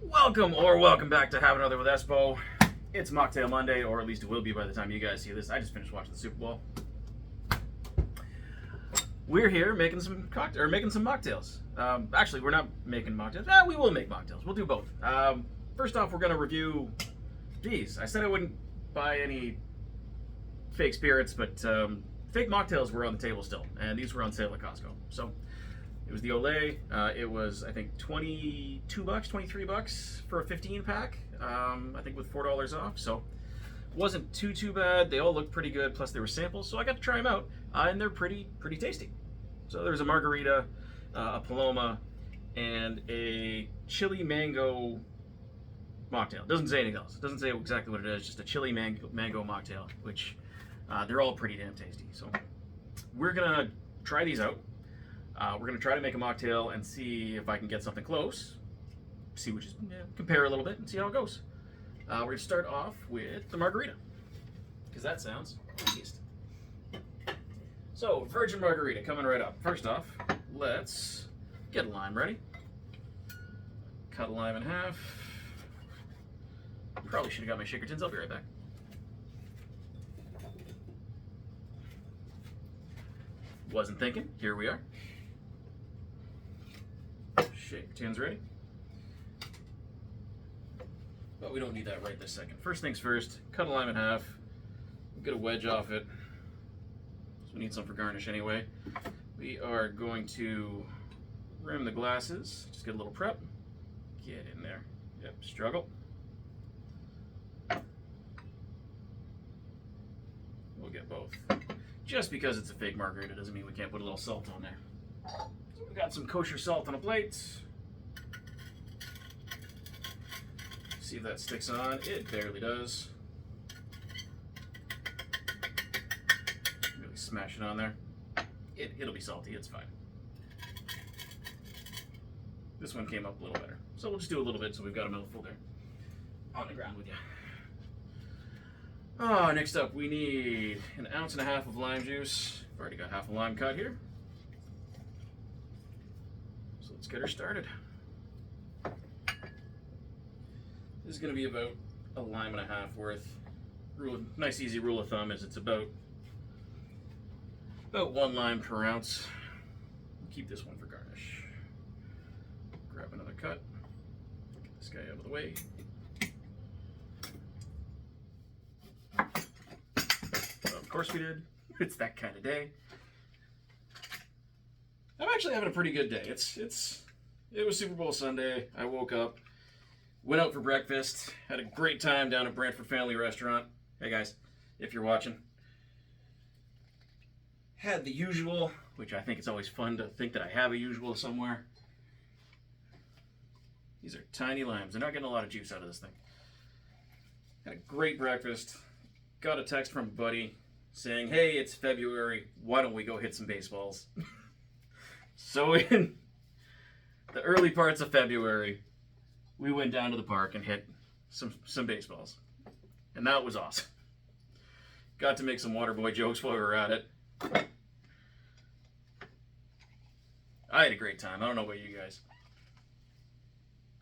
Welcome back to Have Another with Espo. It's Mocktail Monday, or at least it will be by the time you guys see this. I just finished watching the Super Bowl. We're here making some mocktails. Actually, we're not making mocktails. We will make mocktails. We'll do both. First off, we're gonna review these. I said I wouldn't buy any fake spirits, but fake mocktails were on the table still, and these were on sale at Costco. So it was the Olay. It was, I think, $22, $23 for a 15 pack. I think with $4 off. So it wasn't too bad. They all looked pretty good. Plus they were samples, so I got to try them out, and they're pretty tasty. So there's a margarita, a paloma, and a chili mango mocktail. It doesn't say anything else. It doesn't say exactly what it is. Just a chili mango mocktail, which they're all pretty damn tasty. So we're gonna try these out. We're going to try to make a mocktail and see if I can get something close. See which is, compare a little bit and see how it goes. We're going to start off with the margarita, because that sounds easiest. So, virgin margarita coming right up. First off, let's get a lime ready. Cut a lime in half. Probably should have got my shaker tins. I'll be right back. Wasn't thinking. Here we are. Shaker tins ready. But we don't need that right this second. First things first, cut a lime in half. Get a wedge off it. So we need some for garnish anyway. We are going to rim the glasses. Just get a little prep. Get in there. Yep, struggle. We'll get both. Just because it's a fake margarita doesn't mean we can't put a little salt on there. So we got some kosher salt on a plate. See if that sticks on. It barely does. Really smash it on there. It'll be salty, it's fine. This one came up a little better. So we'll just do a little bit so we've got a mouthful there on the ground with you. Next up we need 1.5 ounces of lime juice. I've already got half a lime cut here. So let's get her started. This is going to be about 1.5 limes worth. Nice easy rule of thumb is it's about 1 lime per ounce. We'll keep this one for garnish. Grab another cut. Get this guy out of the way. Of course we did. It's that kind of day. I'm actually having a pretty good day. It was Super Bowl Sunday. I woke up, went out for breakfast, had a great time down at Brantford Family Restaurant. Hey guys, if you're watching. Had the usual, which I think it's always fun to think that I have a usual somewhere. These are tiny limes. They're not getting a lot of juice out of this thing. Had a great breakfast. Got a text from a buddy saying, hey, it's February, why don't we go hit some baseballs? So in the early parts of February, we went down to the park and hit some baseballs. And that was awesome. Got to make some Waterboy jokes while we were at it. I had a great time. I don't know about you guys.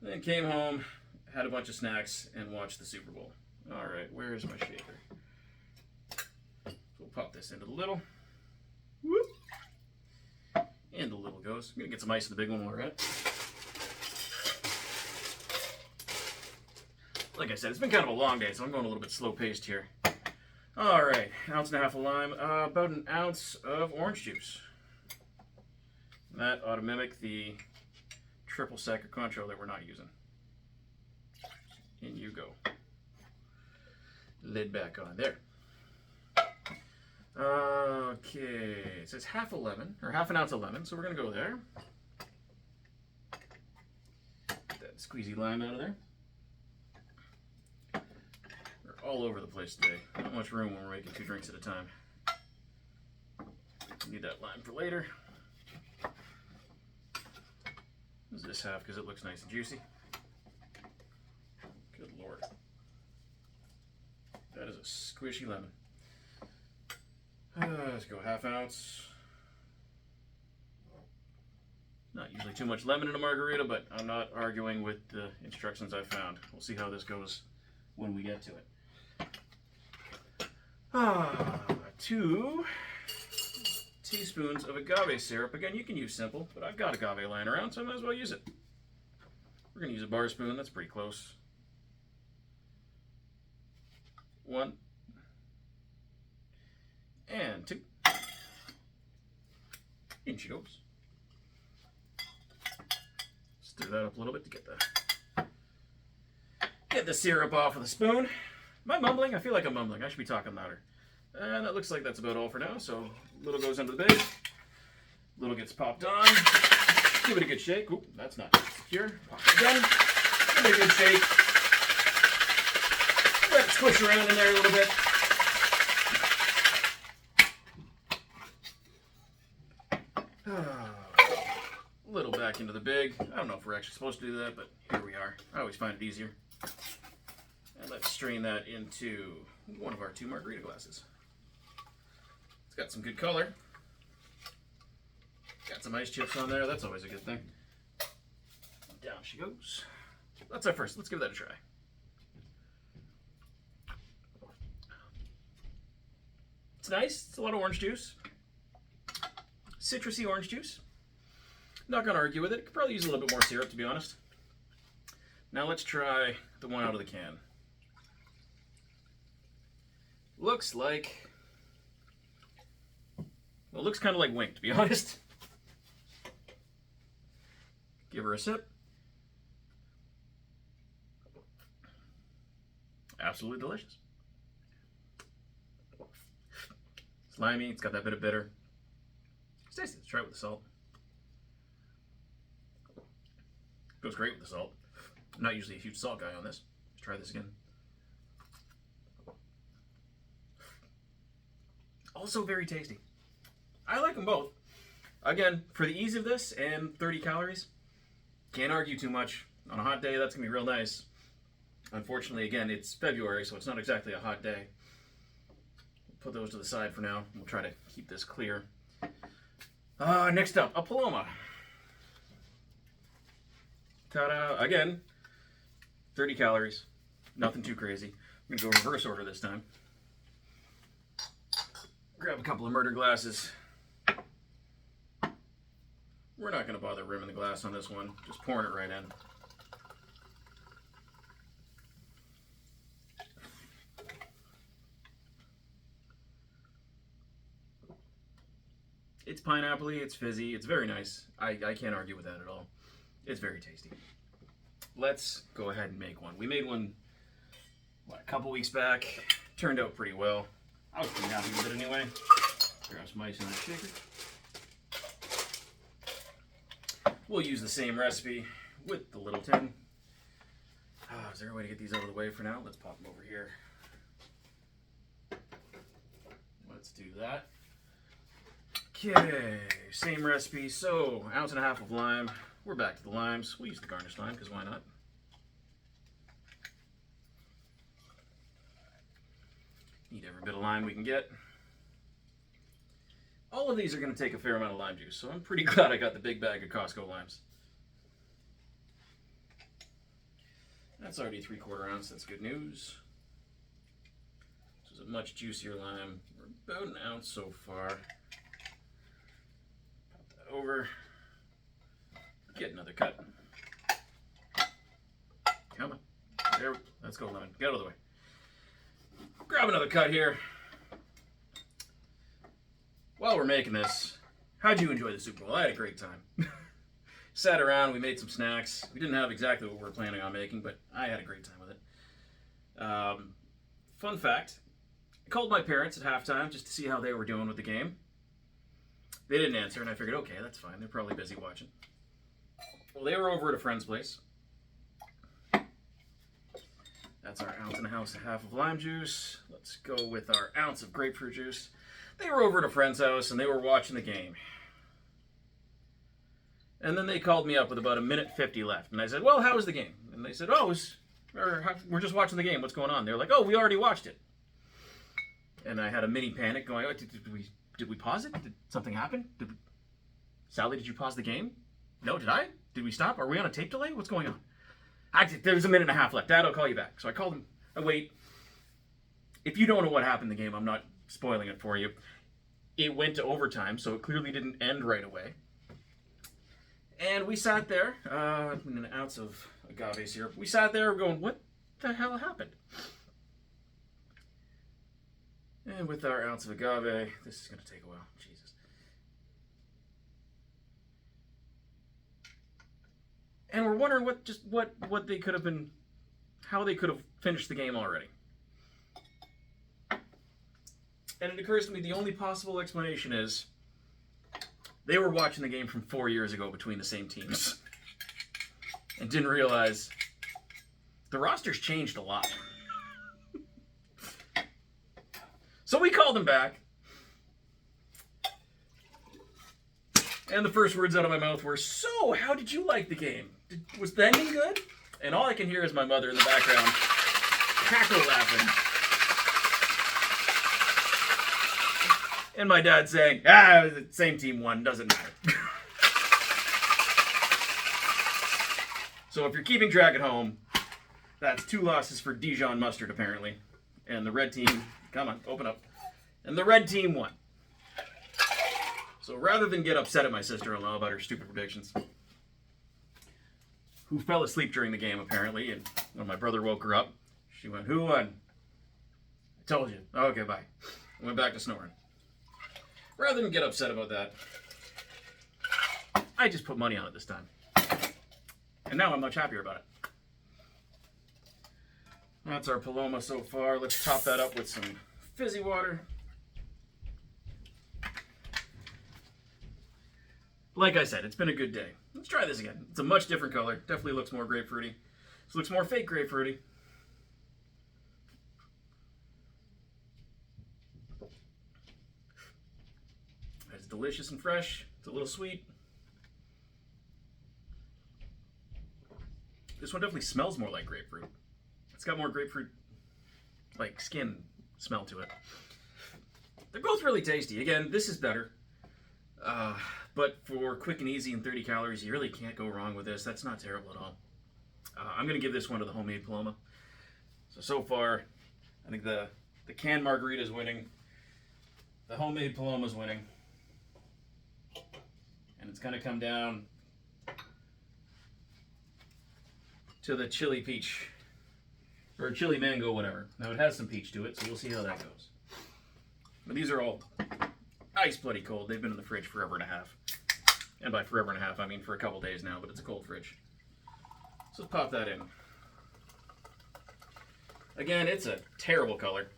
Then came home, had a bunch of snacks, and watched the Super Bowl. All right, where is my shaker? We'll pop this into the little. Whoop. And the little goes. I'm going to get some ice in the big one while we're at it. Like I said, it's been kind of a long day, so I'm going a little bit slow paced here. All right, 1.5 ounces of lime, about 1 ounce of orange juice. That ought to mimic the triple sec Contro that we're not using. In you go. Lid back on there. Okay, it says half a lemon, or 1/2 ounce of lemon, so we're gonna go there. Get that squeezy lime out of there. We're all over the place today. Not much room when we're making 2 drinks at a time. Need that lime for later. What does this have? Because it looks nice and juicy. Good Lord. That is a squishy lemon. Let's go 1/2 ounce. Not usually too much lemon in a margarita, but I'm not arguing with the instructions I found. We'll see how this goes when we get to it. 2 teaspoons of agave syrup. Again, you can use simple, but I've got agave lying around, so I might as well use it. We're going to use a bar spoon. That's pretty close. 1 and 2. In she goes. Stir that up a little bit to get the syrup off of the spoon. Am I mumbling? I feel like I'm mumbling. I should be talking louder. And that looks like that's about all for now. So little goes into the bag. Little gets popped on. Give it a good shake. Oop, that's not secure. Pop it again. Give it a good shake. Let it squish around in there a little bit. Little back into the big. I don't know if we're actually supposed to do that, but here we are. I always find it easier. And let's strain that into one of our 2 margarita glasses. It's got some good color. Got some ice chips on there. That's always a good thing. Down she goes. That's our first. Let's give that a try. It's nice. It's a lot of orange juice. Citrusy orange juice. Not going to argue with it. Could probably use a little bit more syrup, to be honest. Now let's try the one out of the can. Looks like... well, it looks kind of like Wink, to be honest. Give her a sip. Absolutely delicious. It's limey. It's got that bit of bitter. It's tasty. Let's try it with the salt. Goes great with the salt. I'm not usually a huge salt guy on this. Let's try this again. Also very tasty. I like them both. Again, for the ease of this and 30 calories, can't argue too much. On a hot day, that's going to be real nice. Unfortunately, again, it's February, so it's not exactly a hot day. We'll put those to the side for now. We'll try to keep this clear. Next up, a Paloma. Ta-da! Again, 30 calories. Nothing too crazy. I'm going to go reverse order this time. Grab a couple of murder glasses. We're not going to bother rimming the glass on this one. Just pouring it right in. It's pineapple-y, it's fizzy, it's very nice. I can't argue with that at all. It's very tasty. Let's go ahead and make one. We made one, what, a couple weeks back. Turned out pretty well. I was pretty happy with it anyway. Grab some ice in the shaker. We'll use the same recipe with the little tin. Is there a way to get these out of the way for now? Let's pop them over here. Let's do that. Okay, same recipe. So, 1.5 ounces of lime. We're back to the limes. We'll use the garnished lime, because why not? Need every bit of lime we can get. All of these are going to take a fair amount of lime juice, so I'm pretty glad I got the big bag of Costco limes. That's already 3/4 ounce. That's good news. This is a much juicier lime. We're about 1 ounce so far. Pop that over. Get another cut. Come on. There. Let's go, lemon. Get out of the way. Grab another cut here. While we're making this, how'd you enjoy the Super Bowl? I had a great time. Sat around, we made some snacks. We didn't have exactly what we were planning on making, but I had a great time with it. Fun fact, I called my parents at halftime just to see how they were doing with the game. They didn't answer, and I figured, okay, that's fine. They're probably busy watching. Well, they were over at a friend's place. That's our 1.5 ounces of lime juice. Let's go with our ounce of grapefruit juice. They were over at a friend's house, and they were watching the game. And then they called me up with about 1:50 left. And I said, well, how was the game? And they said, oh, we're just watching the game. What's going on? They're like, oh, we already watched it. And I had a mini panic going, oh, did we pause it? Did something happen? Sally, did you pause the game? No, did I? Did we stop? Are we on a tape delay? What's going on? There's a minute and a half left. Dad, I'll call you back. So I called him. I wait. If you don't know what happened in the game, I'm not spoiling it for you. It went to overtime, so it clearly didn't end right away. And we sat there, an ounce of agave syrup. We sat there going, what the hell happened? And with our ounce of agave, this is going to take a while. Jesus. And we're wondering what they could have been, how they could have finished the game already. And it occurs to me the only possible explanation is they were watching the game from 4 years ago between the same teams and didn't realize the roster's changed a lot. So we called them back. And the first words out of my mouth were, so, how did you like the game? Was the ending good? And all I can hear is my mother in the background cackle laughing. And my dad saying, the same team won, doesn't matter. So if you're keeping track at home, that's 2 losses for Dijon mustard, apparently. And the red team, come on, open up. And the red team won. So rather than get upset at my sister-in-law about her stupid predictions, who fell asleep during the game, apparently, and when my brother woke her up, she went, who won? I told you. Okay, bye. I went back to snoring. Rather than get upset about that, I just put money on it this time. And now I'm much happier about it. That's our Paloma so far. Let's top that up with some fizzy water. Like I said, it's been a good day. Let's try this again. It's a much different color. Definitely looks more grapefruity. This looks more fake grapefruity. It's delicious and fresh. It's a little sweet. This one definitely smells more like grapefruit. It's got more grapefruit, like skin smell to it. They're both really tasty. Again, this is better. But for quick and easy and 30 calories, you really can't go wrong with this. That's not terrible at all. I'm going to give this one to the homemade Paloma. So far, I think the canned Margarita is winning. The homemade Paloma is winning. And it's going to come down to the chili peach. Or chili mango, whatever. Now, it has some peach to it, so we'll see how that goes. But these are all ice bloody cold. They've been in the fridge forever and a half. And by forever and a half, I mean for a couple days now, but it's a cold fridge. So let's pop that in. Again, it's a terrible color,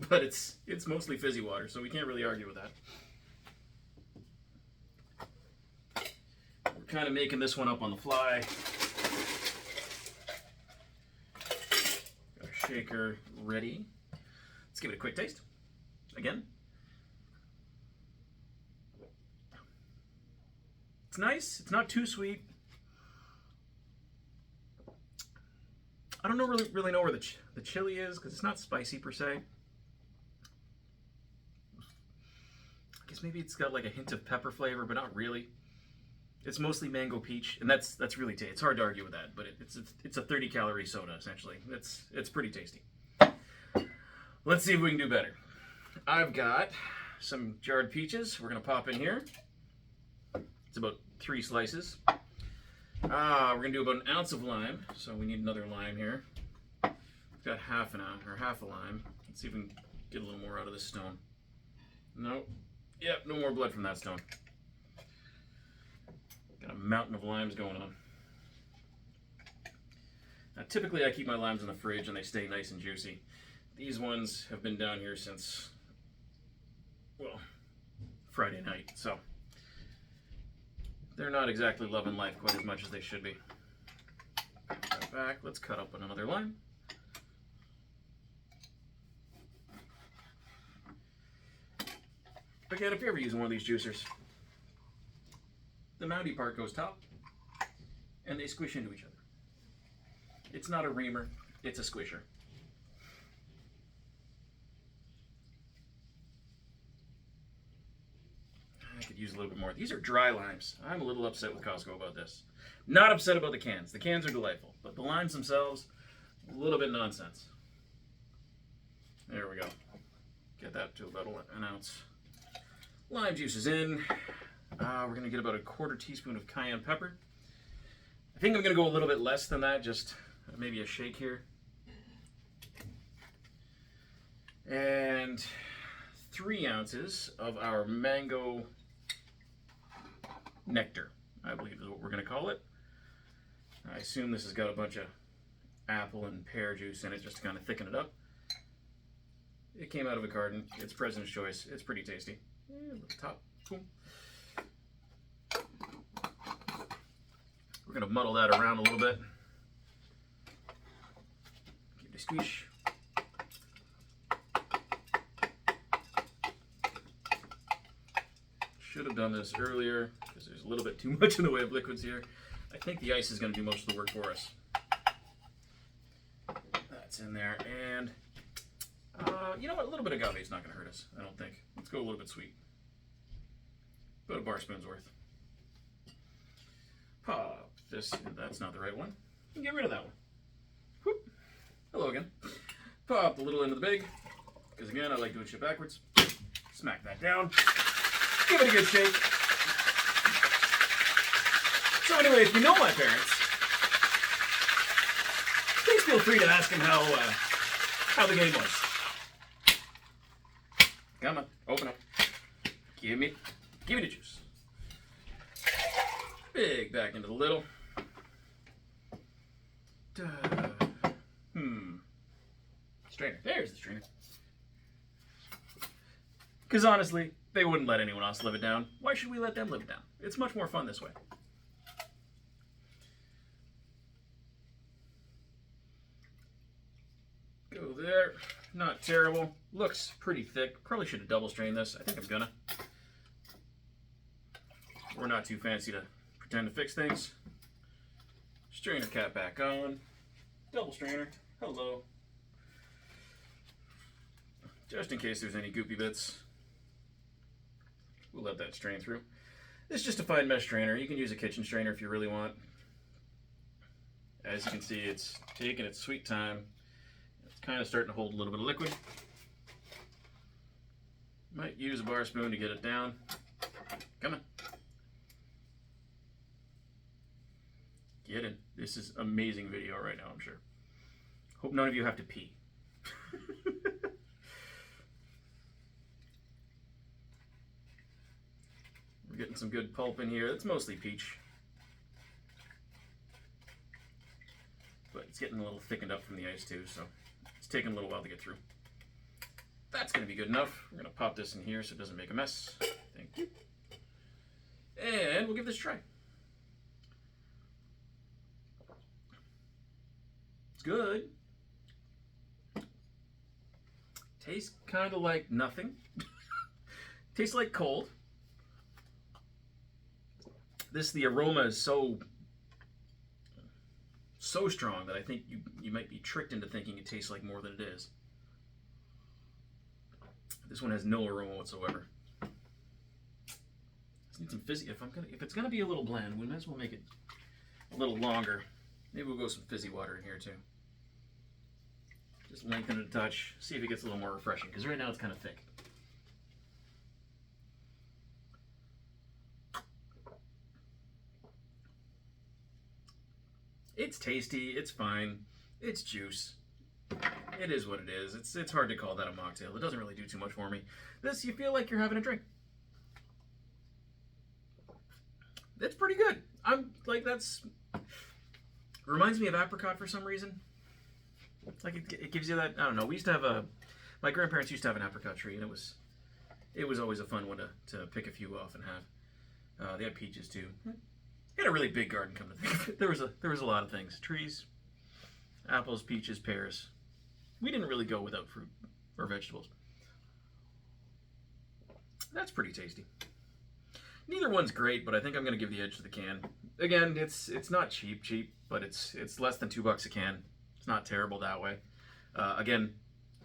but it's mostly fizzy water, so we can't really argue with that. We're kind of making this one up on the fly. Got our shaker ready. Let's give it a quick taste. Again. It's nice. It's not too sweet. I don't really know where the chili is because it's not spicy per se. I guess maybe it's got like a hint of pepper flavor, but not really. It's mostly mango peach, and that's really tasty. It's hard to argue with that, but it's a 30-calorie soda essentially. It's pretty tasty. Let's see if we can do better. I've got some jarred peaches. We're gonna pop in here. It's about 3 slices. We're gonna do about an ounce of lime, so we need another lime here. We've got half a lime. Let's see if we can get a little more out of this stone. Nope. Yep, no more blood from that stone. Got a mountain of limes going on. Now, typically I keep my limes in the fridge and they stay nice and juicy. These ones have been down here since, well, Friday night, so they're not exactly loving life quite as much as they should be. Put that back. Let's cut up another lime. Again, if you're ever using one of these juicers, the mounty part goes top, and they squish into each other. It's not a reamer, it's a squisher. I could could use a little bit more. These are dry limes. I'm a little upset with Costco about this. Not upset about the cans. The cans are delightful, but the limes themselves, a little bit nonsense. There we go. Get that to about an ounce. Lime juice is in. We're going to get about a 1/4 teaspoon of cayenne pepper. I think I'm going to go a little bit less than that, just maybe a shake here. And 3 ounces of our mango nectar, I believe is what we're going to call it. I assume this has got a bunch of apple and pear juice in it just to kind of thicken it up. It came out of a carton. It's President's Choice. It's pretty tasty. Top. Boom. We're going to muddle that around a little bit. Give it a squish. Should have done this earlier because there's a little bit too much in the way of liquids here. I think the ice is going to do most of the work for us. That's in there. And you know what? A little bit of agave is not going to hurt us, I don't think. Let's go a little bit sweet. About a bar spoon's worth. Pop this. That's not the right one. Get rid of that one. Whoop. Hello again. Pop the little end of the big, because again, I like doing shit backwards. Smack that down. Give it a good shake. So anyway, if you know my parents, please feel free to ask them how the game was. Come on, open up. Give me the juice. Big back into the little. Strainer. There's the strainer. Because honestly, they wouldn't let anyone else live it down. Why should we let them live it down? It's much more fun this way. Go there. Not terrible. Looks pretty thick. Probably should have double strained this. I think I'm gonna. We're not too fancy to pretend to fix things. Strainer cap back on. Double strainer. Hello. Just in case there's any goopy bits. We'll let that strain through. This is just a fine mesh strainer. You can use a kitchen strainer if you really want. As you can see, it's taking its sweet time. It's kind of starting to hold a little bit of liquid. Might use a bar spoon to get it down. Come on. Get in. This is amazing video right now, I'm sure. Hope none of you have to pee. We're getting some good pulp in here. It's mostly peach. But it's getting a little thickened up from the ice too, so it's taking a little while to get through. That's going to be good enough. We're going to pop this in here so it doesn't make a mess. Thank you. And we'll give this a try. It's good. Tastes kind of like nothing. Tastes like cold. The aroma is so strong that I think you might be tricked into thinking it tastes like more than it is. This one has no aroma whatsoever. Just need some fizzy. If it's gonna be a little bland, we might as well make it a little longer. Maybe we'll go some fizzy water in here too. Just lengthen it a touch. See if it gets a little more refreshing. Because right now it's kind of thick. It's tasty, it's fine, it's juice. It is what it is. It's hard to call that a mocktail. It doesn't really do too much for me. This, you feel like you're having a drink. It's pretty good. I'm like, reminds me of apricot for some reason. Like it gives you that, I don't know. We used to have my grandparents used to have an apricot tree, and it was always a fun one to pick a few off and have. They had peaches too. They had a really big garden, come to think of it. There was a lot of things. Trees, apples, peaches, pears. We didn't really go without fruit or vegetables. That's pretty tasty. Neither one's great, but I think I'm going to give the edge to the can. Again, it's not cheap, but it's less than $2 a can. It's not terrible that way. Again,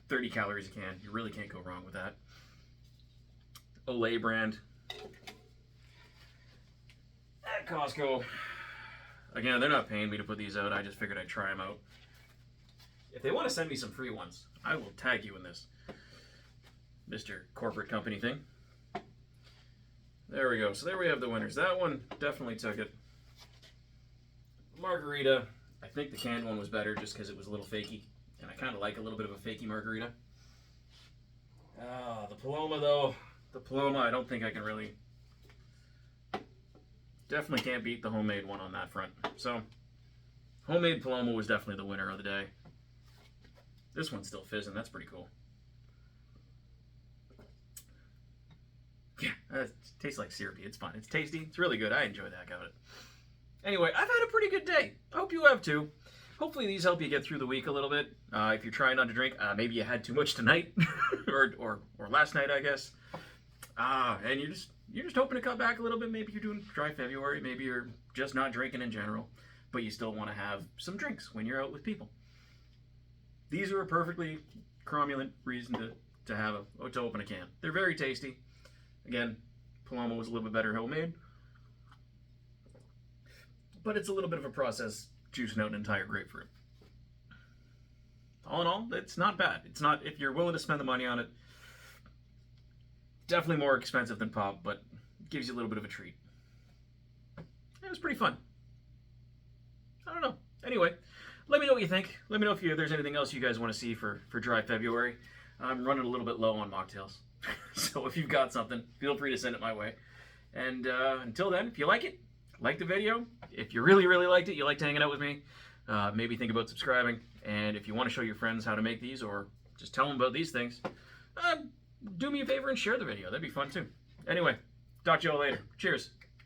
30 calories a can. You really can't go wrong with that. Olay brand. Costco. Again, they're not paying me to put these out. I just figured I'd try them out. If they want to send me some free ones, I will tag you in this, Mr. Corporate Company thing. There we go. So there we have the winners. That one definitely took it. Margarita. I think the canned one was better just because it was a little fakey. And I kind of like a little bit of a fakey margarita. The Paloma, though. The Paloma, I don't think I can really... Definitely can't beat the homemade one on that front. So, homemade Paloma was definitely the winner of the day. This one's still fizzing. That's pretty cool. Yeah, it tastes like syrupy. It's fun. It's tasty. It's really good. I enjoy the heck out of it. Anyway, I've had a pretty good day. I hope you have too. Hopefully these help you get through the week a little bit. If you're trying not to drink, maybe you had too much tonight or last night, I guess. And you're just hoping to cut back a little bit. Maybe you're doing dry February. Maybe you're just not drinking in general, but you still want to have some drinks when you're out with people. These are a perfectly cromulent reason to open a can. They're very tasty. Again, Paloma was a little bit better homemade, but it's a little bit of a process juicing out an entire grapefruit. All in all, it's not bad. It's not, if you're willing to spend the money on it, definitely more expensive than pop, but it gives you a little bit of a treat. It was pretty fun. I don't know. Anyway, let me know what you think. Let me know if there's anything else you guys want to see for dry February. I'm running a little bit low on mocktails. So if you've got something, feel free to send it my way. And until then, if you like it, like the video. If you really, really liked it, you liked hanging out with me, maybe think about subscribing. And if you want to show your friends how to make these or just tell them about these things, do me a favor and share the video. That'd be fun too. Anyway, talk to you all later. Cheers.